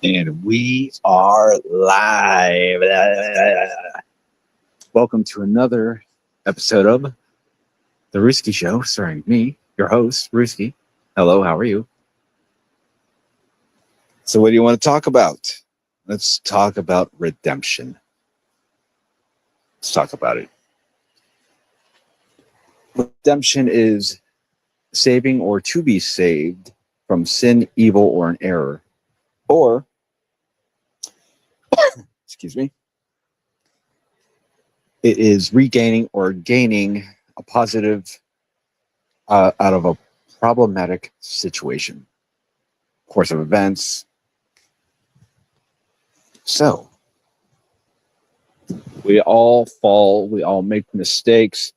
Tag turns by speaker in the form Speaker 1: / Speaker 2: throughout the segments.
Speaker 1: And we are live. Welcome to another episode of The Ruski Show, starring me, your host, Ruski. Hello, how are you? So, what do you want to talk about? Let's talk about redemption. Let's talk about it. Redemption is saving or to be saved from sin, evil, or an error. Or, excuse me, it is regaining or gaining a positive out of a problematic situation, course of events. So, we all fall, we all make mistakes,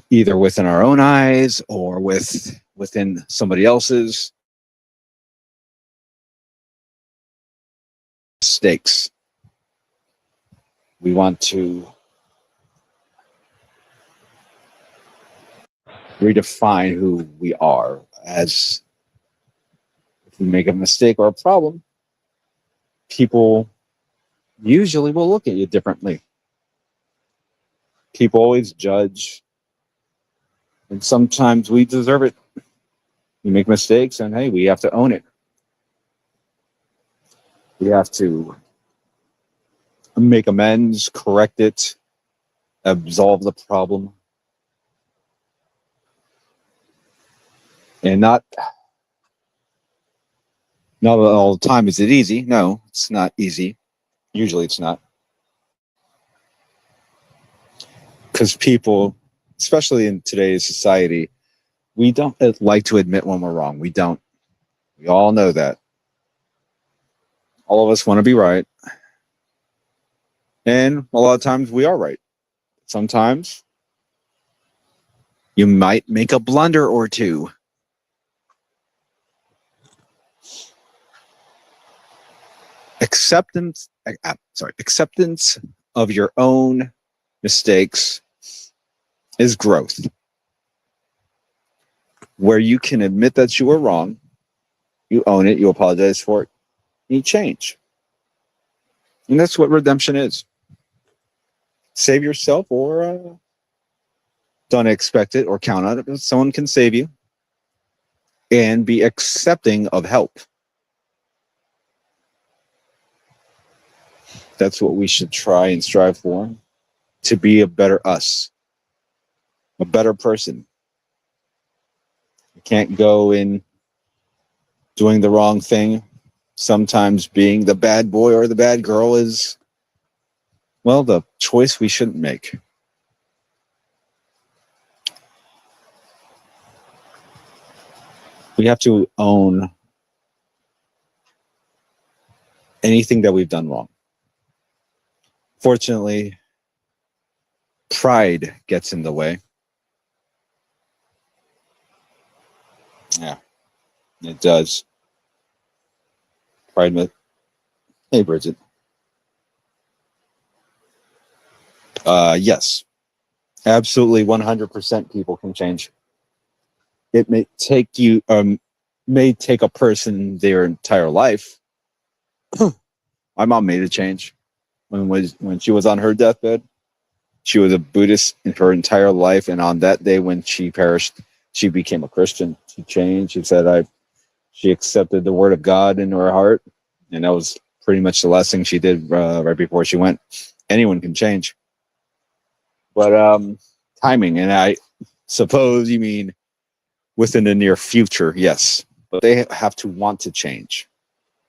Speaker 1: either within our own eyes or within somebody else's. Mistakes. We want to redefine who we are. As if we make a mistake or a problem, people usually will look at you differently. People always judge, and sometimes we deserve it. We make mistakes, and hey, we have to own it. We have to make amends, correct it, absolve the problem, and not all the time is it easy. No, it's not easy. Usually it's not. Because people, especially in today's society, we don't like to admit when we're wrong. We don't. We all know that. All of us want to be right. And a lot of times we are right. Sometimes you might make a blunder or two. Acceptance of your own mistakes is growth. Where you can admit that you were wrong, you own it, you apologize for it, and you change. And that's what redemption is. Save yourself, or don't expect it or count on it, but someone can save you. And be accepting of help. That's what we should try and strive for, to be a better us, a better person. You can't go in doing the wrong thing. Sometimes being the bad boy or the bad girl is, well, the choice we shouldn't make. We have to own anything that we've done wrong. Fortunately, pride gets in the way. Yeah, it does. Pride. Hey, Bridget. Yes, absolutely, 100% people can change. It may take a person their entire life. My mom made a change when she was on her deathbed. She was a Buddhist in her entire life, and on that day when she perished, she became a Christian. She changed. She accepted the word of God in her heart, and that was pretty much the last thing she did right before she went. Anyone can change, but timing, and I suppose you mean within the near future, yes, but they have to want to change.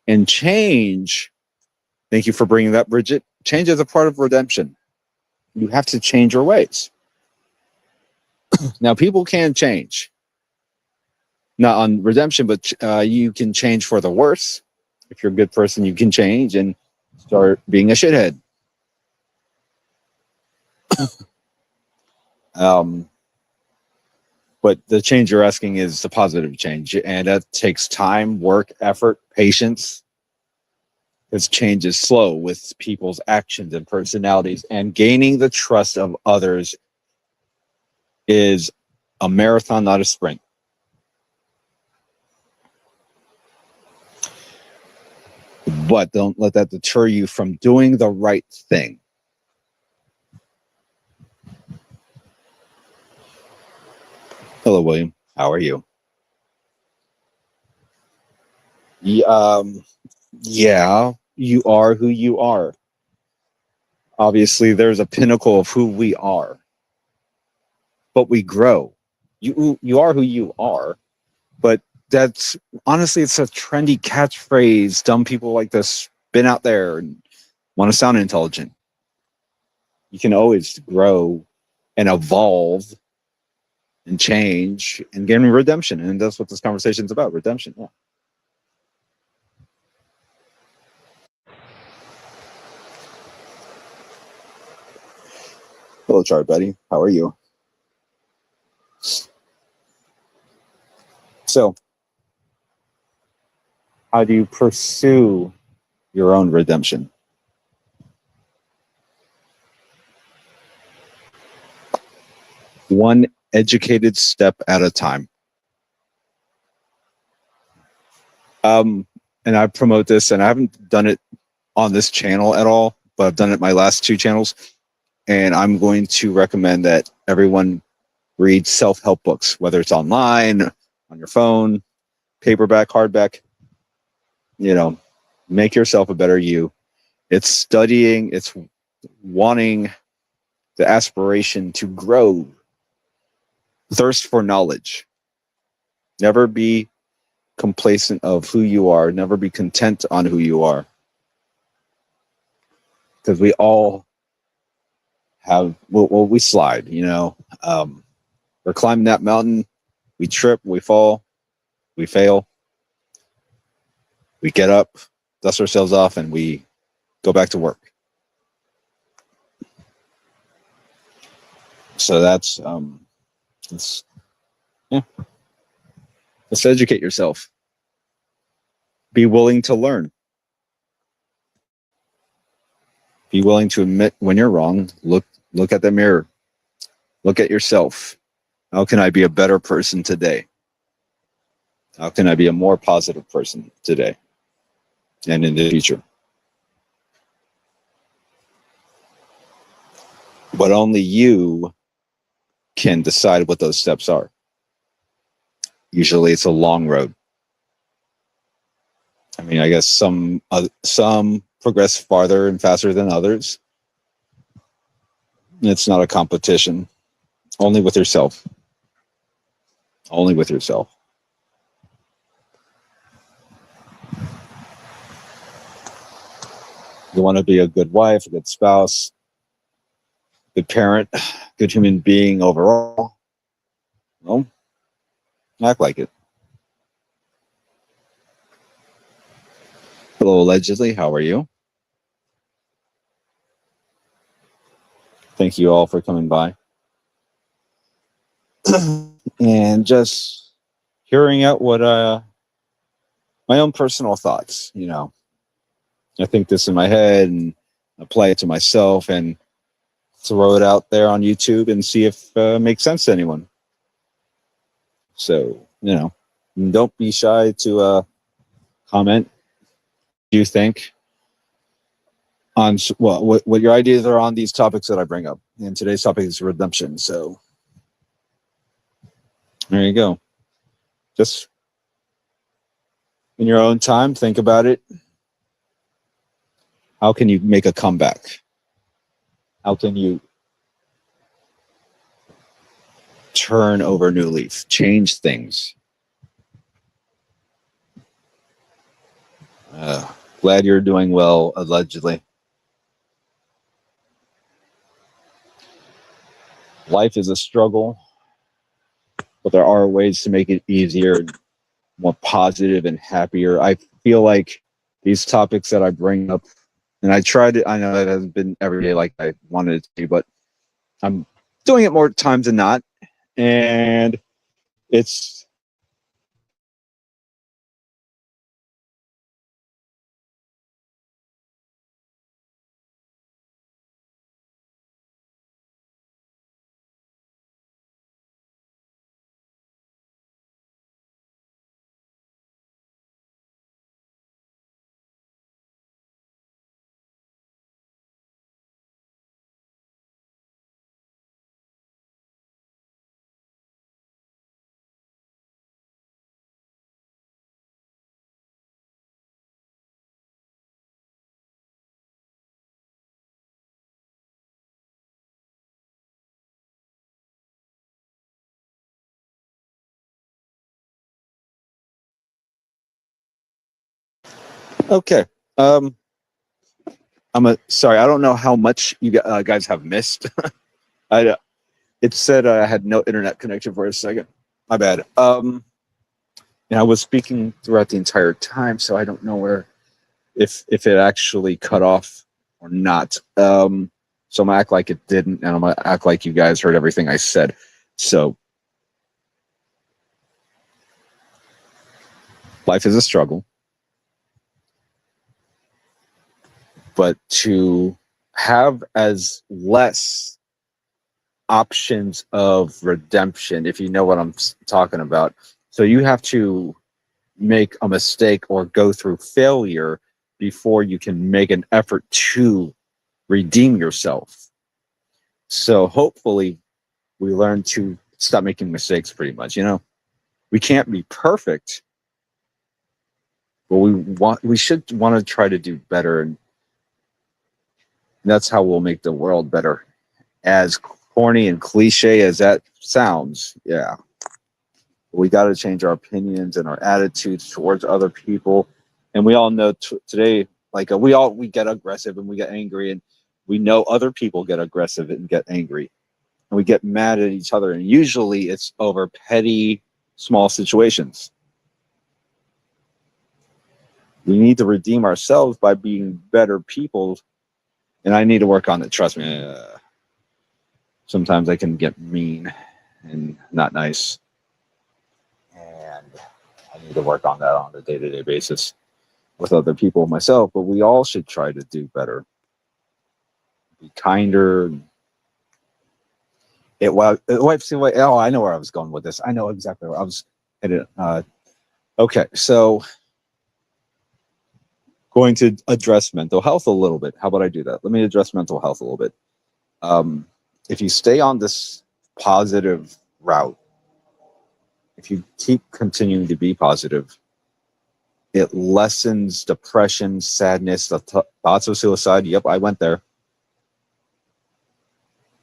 Speaker 1: And change, thank you for bringing that, Bridget. Change is a part of redemption. You have to change your ways. Now, people can change. Not on redemption, but you can change for the worse. If you're a good person, you can change and start being a shithead. But the change you're asking is the positive change, and that takes time, work, effort, patience. Because change is slow with people's actions and personalities, and gaining the trust of others is a marathon, not a sprint. but don't let that deter you from doing the right thing. Hello, William. How are you? Yeah, you are who you are. Obviously, there's a pinnacle of who we are, but we grow. You are who you are, but that's honestly it's a trendy catchphrase. Dumb people like to spin out there and want to sound intelligent. You can always grow and evolve and change and gain redemption, and that's what this conversation is about. Redemption. Yeah. Hello, Chart Buddy. How are you? So, how do you pursue your own redemption? One educated step at a time. Um, and I promote this, and I haven't done it on this channel at all, but I've done it my last two channels. And I'm going to recommend that everyone read self-help books, whether it's online, on your phone, paperback, hardback. You know, make yourself a better you. It's studying, it's wanting the aspiration to grow, thirst for knowledge. Never be complacent of who you are. Never be content on who you are. Because we all have, well, we slide, you know. We're climbing that mountain. We trip, we fall, we fail. We get up, dust ourselves off, and we go back to work. So that's, yeah. Let's educate yourself. Be willing to learn. Be willing to admit when you're wrong. Look at the mirror. Look at yourself. How can I be a better person today? How can I be a more positive person today and in the future? But only you can decide what those steps are. Usually it's a long road. I mean, I guess some progress farther and faster than others. It's not a competition. Only with yourself. Only with yourself. You want to be a good wife, a good spouse, good parent, good human being overall. Well, act like it. Hello, allegedly. How are you? Thank you all for coming by. And just hearing out what my own personal thoughts, you know. I think this in my head and apply it to myself and throw it out there on YouTube and see if it makes sense to anyone. So, you know, don't be shy to comment. Do you think on what your ideas are on these topics that I bring up? And today's topic is redemption. So there you go. Just in your own time, think about it. How can you make a comeback? How can you turn over a new leaf, change things? Glad you're doing well, allegedly. Life is a struggle, but there are ways to make it easier, more positive, and happier. I feel like these topics that I bring up, and I tried it, I know it hasn't been every day like I wanted it to be, but I'm doing it more times than not. And it's Okay. Um, sorry. I don't know how much you guys have missed. I it said I had no internet connection for a second. My bad. And I was speaking throughout the entire time, so I don't know where if it actually cut off or not. So I'm gonna act like it didn't, and I'm gonna act like you guys heard everything I said. So life is a struggle, but to have as less options of redemption, if you know what I'm talking about. So you have to make a mistake or go through failure before you can make an effort to redeem yourself. So hopefully we learn to stop making mistakes pretty much, we can't be perfect, but we should want to try to do better, and that's how we'll make the world better. As corny and cliche as that sounds, yeah, we got to change our opinions and our attitudes towards other people. And we all know today, like we get aggressive and we get angry, and we know other people get aggressive and get angry, and we get mad at each other, and usually it's over petty small situations. We need to redeem ourselves by being better people, and I need to work on it. Trust me. Sometimes I can get mean and not nice, and I need to work on that on a day-to-day basis with other people, myself. But we all should try to do better, be kinder. It wipes away. Oh, I know where I was going with this. I know exactly where I was headed. Okay, so going to address mental health a little bit. How about I do that? Let me address mental health a little bit. If you stay on this positive route, if you keep continuing to be positive, it lessens depression, sadness, thoughts of suicide. Yep, I went there.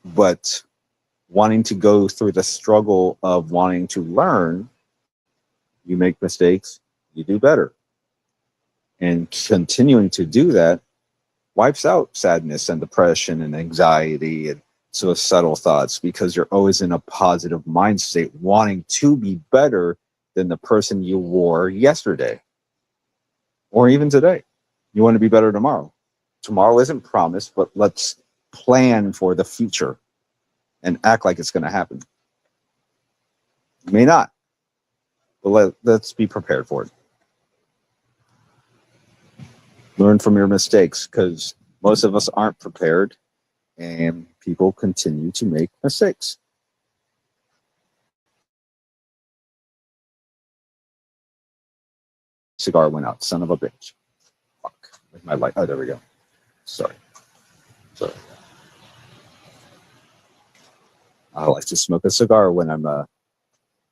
Speaker 1: But wanting to go through the struggle of wanting to learn, you make mistakes, you do better. And continuing to do that wipes out sadness and depression and anxiety and suicidal thoughts, because you're always in a positive mind state, wanting to be better than the person you were yesterday or even today. You want to be better tomorrow. Tomorrow isn't promised, but let's plan for the future and act like it's going to happen. It may not, but let's be prepared for it. Learn from your mistakes, because most of us aren't prepared and people continue to make mistakes. Cigar went out, son of a bitch. Fuck. With my light. Oh, there we go. Sorry. I like to smoke a cigar when I'm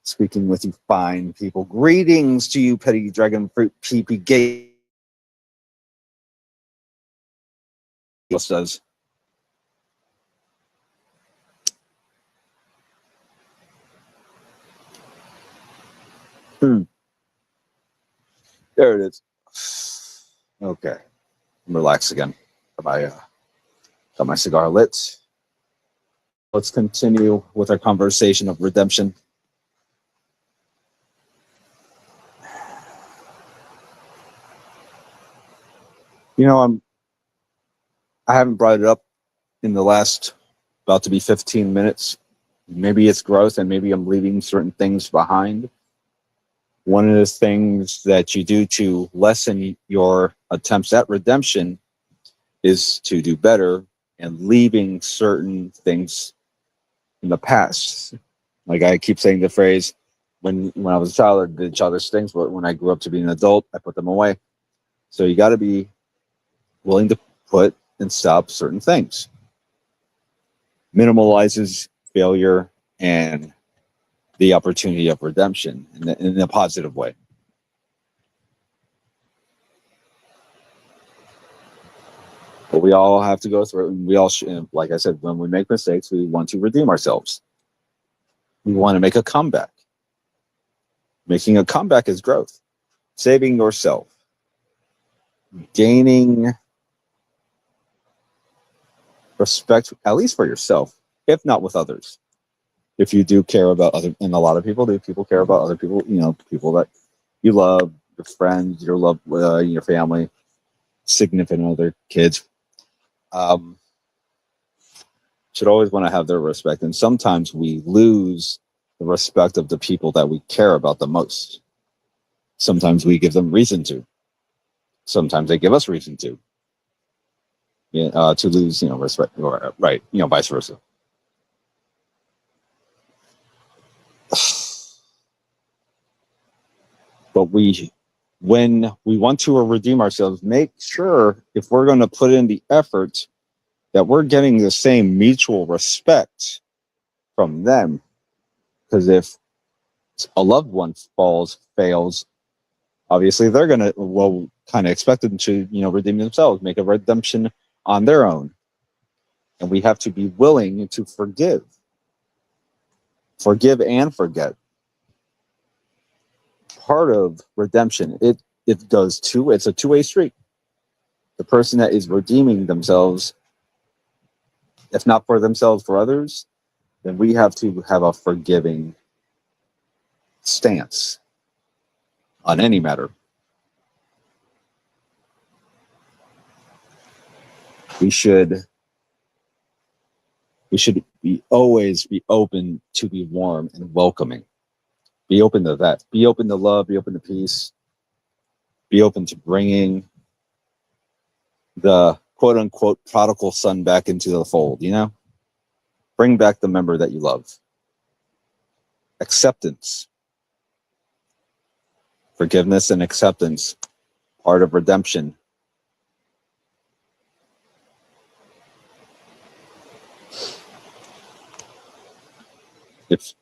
Speaker 1: speaking with you fine people. Greetings to you, petty dragon fruit peepee gay. Does. There it is. Okay. I'm relaxed again. Got my cigar lit. Let's continue with our conversation of redemption. I haven't brought it up in the last about to be 15 minutes. Maybe it's growth and maybe I'm leaving certain things behind. One of the things that you do to lessen your attempts at redemption is to do better and leaving certain things in the past. Like I keep saying the phrase, when I was a child, I did childish things, but when I grew up to be an adult, I put them away. So you got to be willing to put and stop certain things. Minimalizes failure and the opportunity of redemption in a positive way. But we all have to go through it, and we all should, like I said, when we make mistakes, we want to redeem ourselves. We want to make a comeback. Making a comeback is growth. Saving yourself. gaining respect, at least for yourself, if not with others. If you do care about other, and a lot of people do, people care about other people, people that you love, your friends, your family, significant other, kids. Um, should always want to have their respect. And sometimes we lose the respect of the people that we care about the most. Sometimes we give them reason to. Sometimes they give us reason to. To lose, respect, or right, vice versa. But when we want to redeem ourselves, make sure if we're going to put in the effort that we're getting the same mutual respect from them. Because if a loved one fails, obviously they're going to, kind of expect them to, redeem themselves, make a redemption on their own. And we have to be willing to forgive and forget. Part of redemption, it's a two-way street. The person that is redeeming themselves, if not for themselves, for others, then we have to have a forgiving stance on any matter. We should always be open to be warm and welcoming. Be open to that. Be open to love. Be open to peace. Be open to bringing the quote unquote prodigal son back into the fold. Bring back the member that you love. Acceptance. Forgiveness and acceptance. Part of redemption. If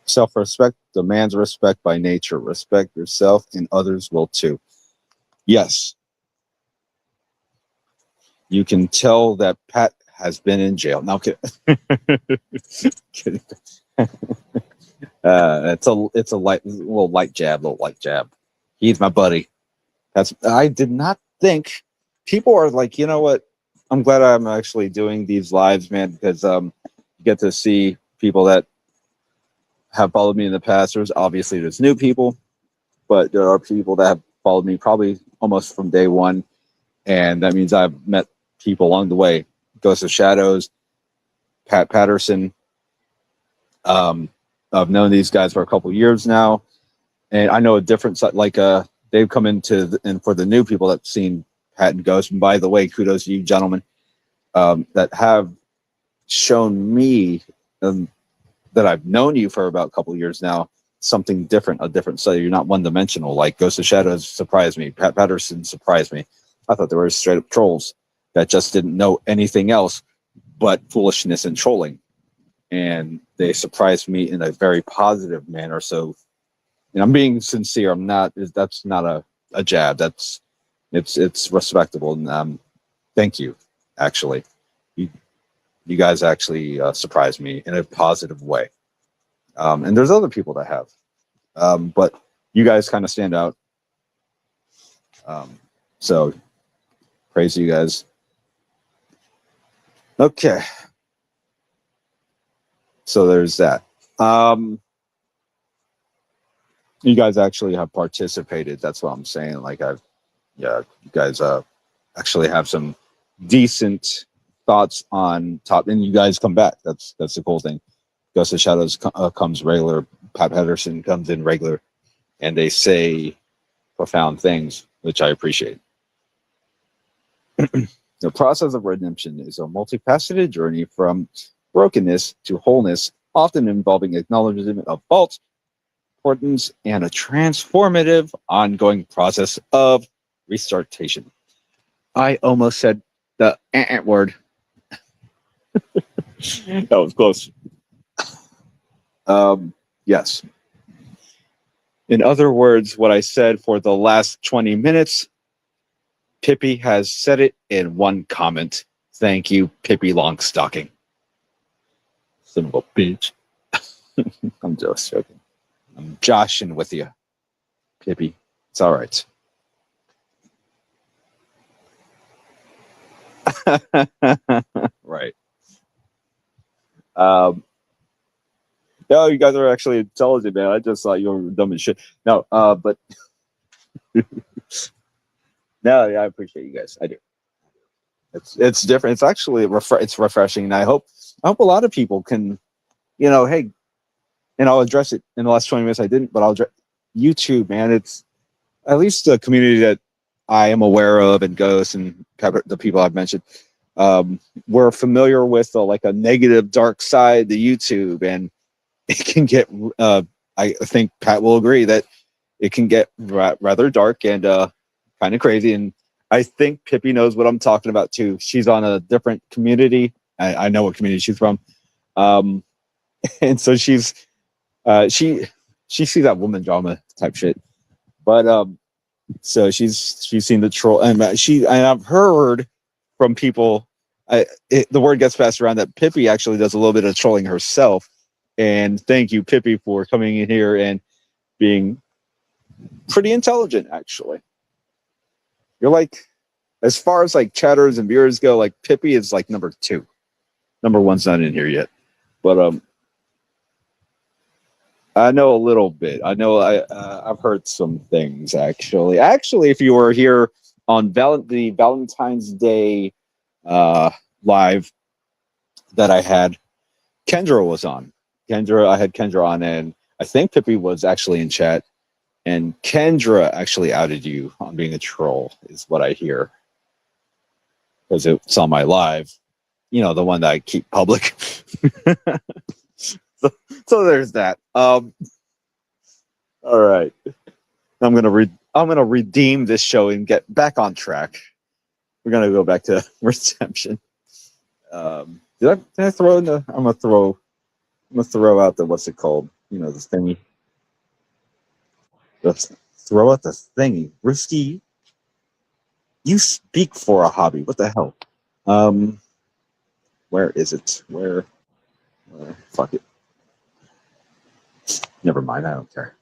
Speaker 1: self-respect demands respect by nature, respect yourself and others will too. Yes. You can tell that Pat has been in jail. Now, kidding. It's a light jab. He's my buddy. I did not think people are like, you know what? I'm glad I'm actually doing these lives, man, because you get to see people that have followed me in the past. There's new people, but there are people that have followed me probably almost from day one, and that means I've met people along the way. Ghost of Shadows, Pat Patterson. I've known these guys for a couple years now, and I know a different side. Like they've come into and for the new people that've seen Pat and Ghost. And by the way, kudos to you, gentlemen, that have shown me that I've known you for about a couple years now. Something different, a different side. You're not one dimensional. Like Ghost of Shadows surprised me. Pat Patterson surprised me. I thought they were straight up trolls that just didn't know anything else but foolishness and trolling. And they surprised me in a very positive manner. So, and I'm being sincere. That's not a jab. It's respectable. And thank you. Actually, you guys actually surprised me in a positive way. And there's other people that have, but you guys kind of stand out. So praise you guys. Okay. So there's that. You guys actually have participated. That's what I'm saying. Like you guys actually have some decent thoughts on top, and you guys come back. That's the cool thing. Ghost of Shadows comes regular. Pat Patterson comes in regular, and they say profound things, which I appreciate. The process of redemption is a multifaceted journey from brokenness to wholeness, often involving acknowledgement of fault, importance, and a transformative ongoing process of restartation. I almost said the word. That was close. Yes. In other words, what I said for the last 20 minutes, Pippi has said it in one comment. Thank you, Pippi Longstocking. Son of a bitch. I'm just joking. I'm joshing with you, Pippi. It's all right. Right. Um, no, you guys are actually intelligent, man. I just thought you were dumb as shit. No, but no, yeah, I appreciate you guys. I do. It's different. It's actually it's refreshing, and I hope a lot of people can, hey, and I'll address it in the last 20 minutes. I didn't, but I'll address YouTube, man. It's at least the community that I am aware of, and Ghost and the people I've mentioned. We're familiar with like a negative, dark side to YouTube, and it can get. I think Pat will agree that it can get rather dark and kind of crazy. And I think Pippi knows what I'm talking about too. She's on a different community. I know what community she's from, and so she sees that woman drama type shit. But so she's seen the troll, and I've heard from people. The word gets passed around that Pippi actually does a little bit of trolling herself. And thank you, Pippi, for coming in here and being pretty intelligent. Actually, you're like, as far as like chatters and viewers go, like Pippi is like number 2. Number 1's not in here yet, but I know a little bit. I know I've heard some things actually. Actually, if you were here on the Valentine's Day live that I had, Kendra was on. I had Kendra on, and I think Pippi was actually in chat. And Kendra actually outed you on being a troll, is what I hear, because it's on my live. The one that I keep public. So there's that. All right. I'm gonna redeem this show and get back on track. We're gonna go back to Redemption. Did I throw in the? I'm gonna throw out the, what's it called? The thingy. Let's throw out the thingy. Risky. You speak for a hobby. What the hell? Where is it? Where? Fuck it. Never mind. I don't care.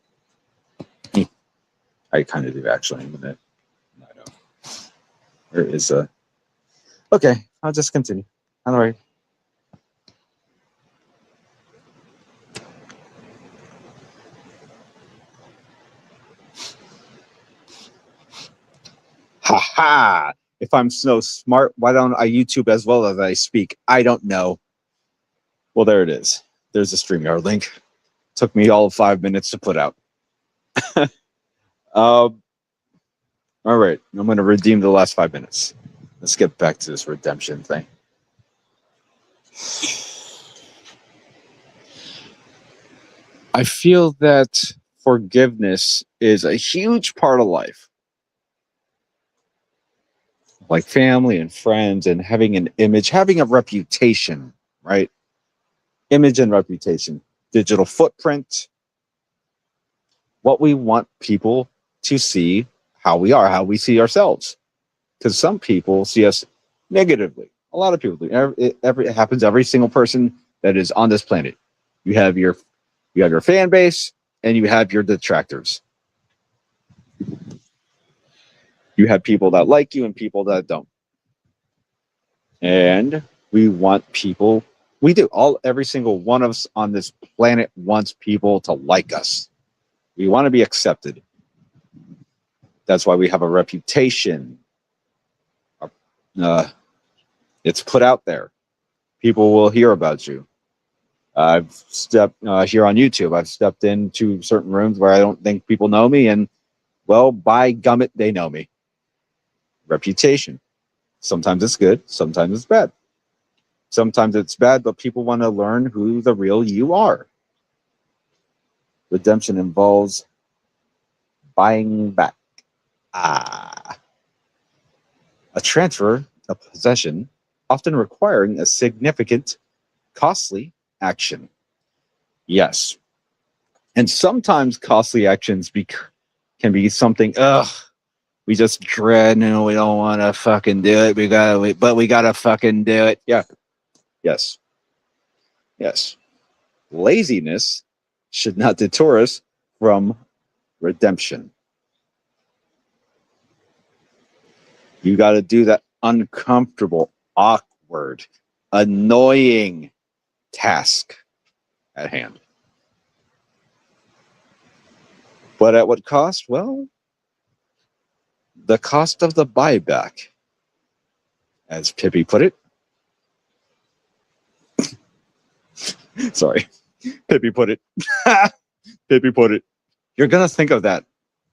Speaker 1: I kind of do actually. In a minute. I don't. Where is a? Okay, I'll just continue. All right. Ha ha! If I'm so smart, why don't I YouTube as well as I speak? I don't know. Well, there it is. There's a StreamYard link. Took me all of 5 minutes to put out. All right, I'm going to redeem the last 5 minutes. Let's get back to this redemption thing. I feel that forgiveness is a huge part of life. Like family and friends and having an image, having a reputation, right? Image and reputation, digital footprint, what we want people to see, how we are, how we see ourselves. Because some people see us negatively. A lot of people do. It happens to every single person that is on this planet. You have your fan base and you have your detractors. You have people that like you and people that don't. And we want people, every single one of us on this planet wants people to like us. We want to be accepted. That's why we have a reputation. It's put out there. People will hear about you. I've stepped here on YouTube. I've stepped into certain rooms where I don't think people know me, and well, by gummit, they know me. Reputation. Sometimes it's good. Sometimes it's bad. Sometimes it's bad, but people want to learn who the real you are. Redemption involves buying back. A transfer of possession, often requiring a significant, costly action. Yes. And sometimes costly actions can be something, we just dread and we don't want to fucking do it. But we gotta fucking do it. Yeah. Yes. Yes. Laziness should not deter us from redemption. You got to do that uncomfortable, awkward, annoying task at hand. But at what cost? Well, the cost of the buyback, as Pippi put it. Sorry, Pippi put it. Pippi put it. You're gonna think of that.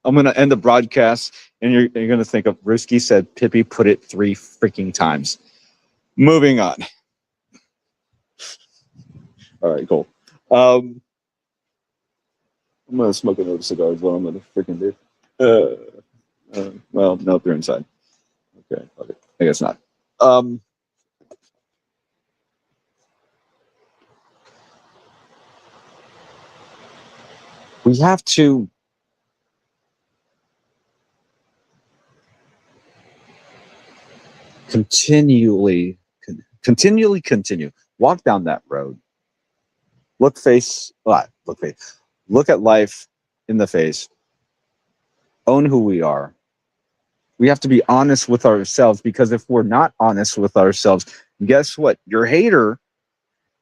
Speaker 1: I'm gonna end the broadcast, and you're gonna think of Risky said Pippi put it 3 freaking times. Moving on. All right, cool. I'm gonna smoke another cigar is what I'm gonna freaking do. Well, no, they're inside. Okay, I guess not. We have to continually continue. Walk down that road. Look at life in the face. Own who we are. We have to be honest with ourselves, because if we're not honest with ourselves, guess what? Your hater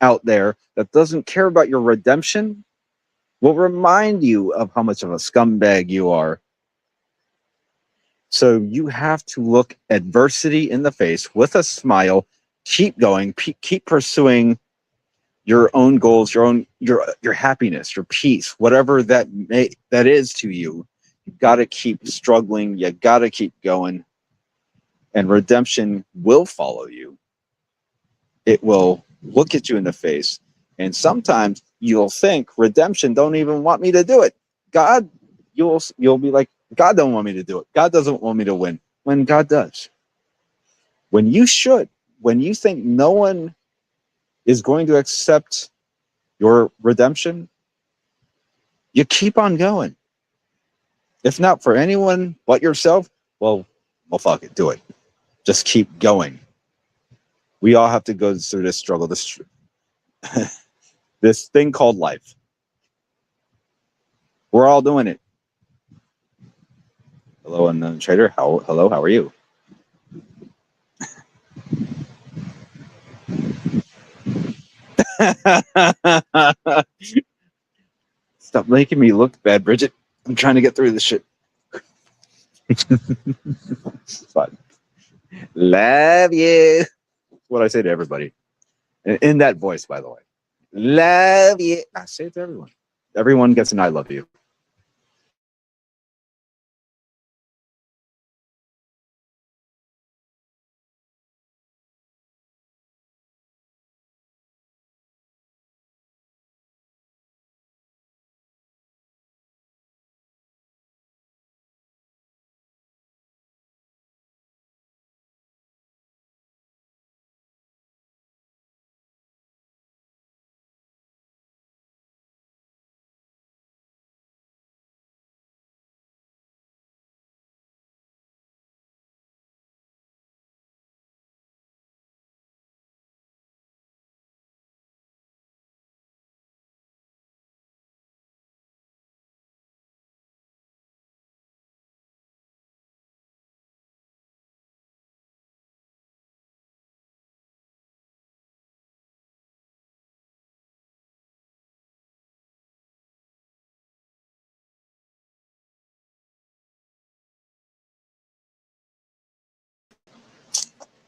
Speaker 1: out there that doesn't care about your redemption will remind you of how much of a scumbag you are. So you have to look adversity in the face with a smile, keep going, keep pursuing your own goals, your happiness, your peace, whatever that is to you. You got to keep struggling. You got to keep going, and redemption will follow you. It will look at you in the face, and sometimes you'll think redemption don't even want me to do it. God, you'll be like, God don't want me to do it. God doesn't want me to win, when God does. When you think no one is going to accept your redemption, you keep on going. If not for anyone but yourself, well, fuck it, do it. Just keep going. We all have to go through this struggle, this thing called life. We're all doing it. Hello, unknown trader. Hello, how are you? Stop making me look bad, Bridget. I'm trying to get through this shit. Fine. Love you. That's what I say to everybody. In that voice, by the way. Love you. I say it to everyone. Everyone gets an I love you.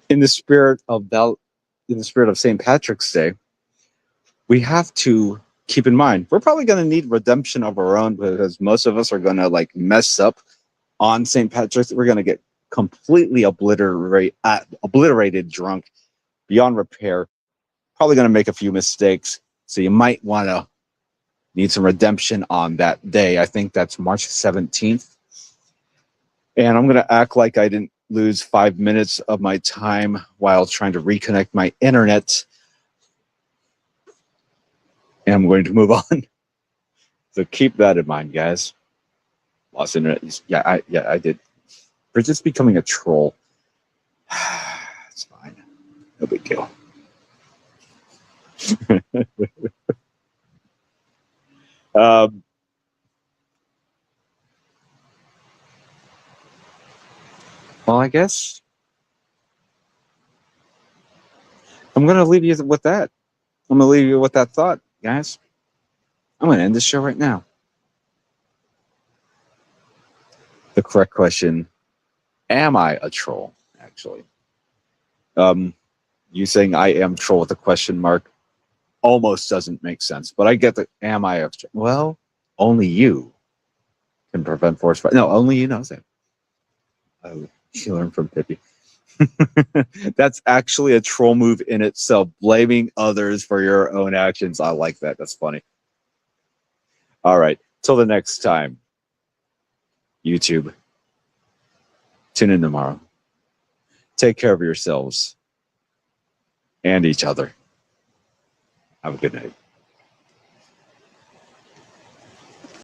Speaker 1: In the spirit of St. Patrick's Day, we have to keep in mind we're probably going to need redemption of our own, because most of us are going to like mess up on St. Patrick's. We're going to get completely obliterated drunk beyond repair. Probably going to make a few mistakes, so you might want to need some redemption on that day. I think that's March 17th. And I'm going to act like I didn't lose 5 minutes of my time while trying to reconnect my internet. And I'm going to move on. So keep that in mind, guys. Lost internet. Yeah, I did. We're just becoming a troll. It's fine. No big deal. um, well, I guess I'm going to leave you with that. I'm going to leave you with that thought, guys. I'm going to end the show right now. The correct question, am I a troll, actually? You saying I am troll with a question mark almost doesn't make sense, but I get the am I a troll? Well, only you can prevent forest fire. No, only you knows it. Oh, you learn from Pippi. That's actually a troll move in itself, blaming others for your own actions. I like that. That's funny. All right. Till the next time, YouTube. Tune in tomorrow. Take care of yourselves and each other. Have a good night.